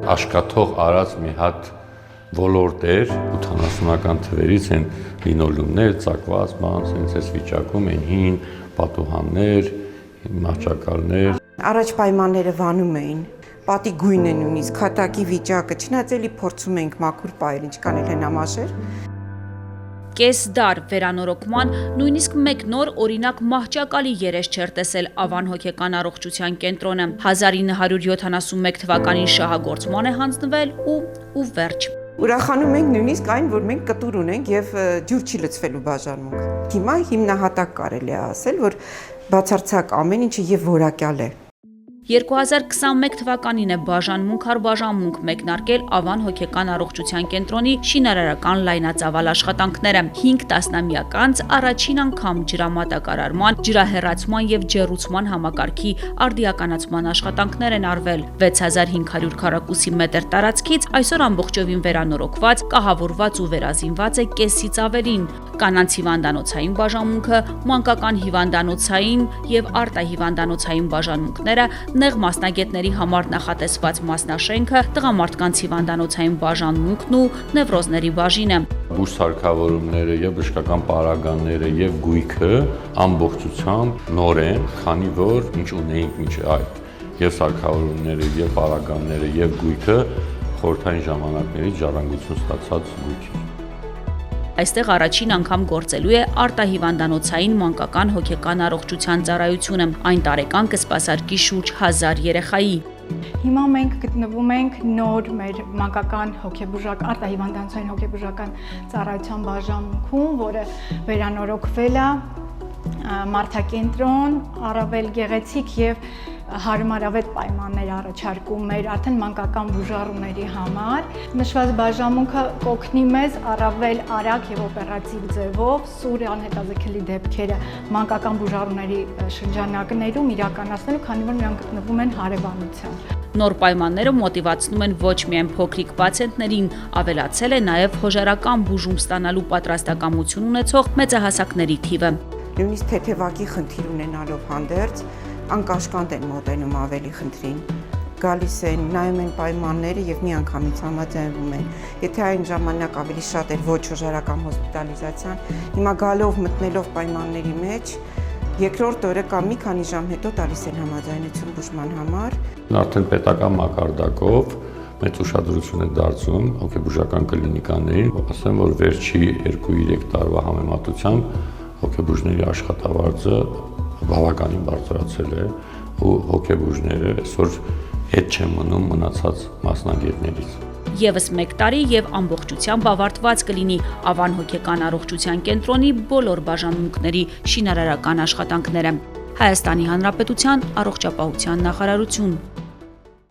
Աշկաթող արած մի հատ ոլորտ էր 80-ական թվերից են լինոլյումներ, ծակված, սենց էս վիճակում են հին պատուհաններ, մահճակալներ։ Առաջ պայմանները վանում էին, պատի գույնը նույնիսկ, քատակի վիճակը, չնայած էլի փորձում էինք մաքուր պահել, ինչքան էլ հենամաշեր։ Կես դար վերանորոգման, նույնիսկ մեկ նոր օրինակ մահճակալի երես չէր տեսել Ավան հոգեկան առողջության կենտրոնը։ 1971 թվականին շահագործման է հանձնվել ու վերջ։ Ուրախանում ենք նույնիսկ այն, որ մենք կտուր ունենք եւ ջուր չի լցվելու բաժանմունք։ Հիմա հիմնահատակ կարելի է ասել, որ բացարձակ ամեն ինչը եւ որակյալ է։ 2021 թվականին է բաժանմունք առ բաժանմունք մեկնարկել Ավան հոգեկան առողջության կենտրոնի շինարարական լայնածավալ աշխատանքները։ 5 տասնամյակ անց առաջին անգամ ջրամատակարարման, ջրահեռացման եւ ջեռուցման համակարգի արդիականացման աշխատանքներ են արվել։ 6500 քառակուսի մետր տարածքից այսօր ամբողջովին վերանորոգված, կահավորված ու վերազինված է կեսից ավելին։ Կանանց հիվանդանոցային բաժանմունքը, մանկական հիվանդանոցային եւ արտահիվանդանոցային բաժանմունքները, նեղ մասնագետների համար նախատեսված մասնաշենքը, տղամարդկանց հիվանդանոցային բաժանմունքն ու նևրոզների բաժինը։ Բուժսարքավորումները եւ բժշկական պարագաները եւ գույքը ամբողջությամբ նոր են, քանի որ ինչ ունեինք մինչև այդ։ Եվ սարքավորումները, եւ պարագաները, եւ գույքը խորհրդային ժամանակներից ժառանգություն ստացած գույք է։ Այստեղ առաջին անգամ գործելու է արտահիվանդանոցային մանկական հոգեկան առողջության ծառայությունը։ Այն տարեկան կսպասարկի շուրջ 1000 երեխայի։ Հիմա մենք գտնվում ենք նոր մեր մանկական արտահիվանդանոցային հոգեբուժական ծառայության բաժանմունքում, որը վերանորոգվել է մարդակենտրոն, առավել գեղեցիկ եւ հարմարավետ պայմաններ առաջարկում մեր արդեն մանկական բուժառուների համար։ Նշված բաժանմունքը կօգնի մեզ առավել արագ եւ օպերատիվ ձևով սուր անհետաձգելի դեպքերը մանկական բուժառուների շրջանակներում իրականացնելու, քանի որ նրանք գտնվում են հարևանության։ Նոր պայմանները մոտիվացնում են ոչ միայն փոքրիկ պացիենտներին, ավելացել է նաև հոժարական բուժում ստանալու պատրաստակամություն ունեցող մեծահասակների թիվը։ Նույնիսկ թեթևակի խնդիր ունենալով հանդերձ անկաշկանդ են մոտենում ավելի խնդրին, գալիս են, նայում են պայմանները եւ միանգամից համաձայնվում են։ Եթե այն ժամանակ ավելի շատ էր ոչ հոժարական հոսպիտալիզացիան, հիմա գալով մտնելով պայմանների մեջ, երկրորդ օրը կամ մի քանի ժամ հետո տալիս են համաձայնություն բուժման համար։ Արդեն պետական մակարդակով մեծ ուշադրություն է դարձում հոգեբուժական կլինիկաներին, ասեմ, որ վերջի 2-3 տարվա համեմատությամբ հոգեբուժների աշխատավարձը բավականին բարձրացել է ու հոգեբուժները այսօր հետ չեն մնում մնացած մասնագետներից։ Եվս մեկ տարի եւ ամբողջությամբ ավարտված կլինի Ավան հոգեկան առողջության կենտրոնի բոլոր բաժանմունքների շինարարական աշխատանքները։ Հայաստանի Հանրապետության առողջապահության նախարարություն։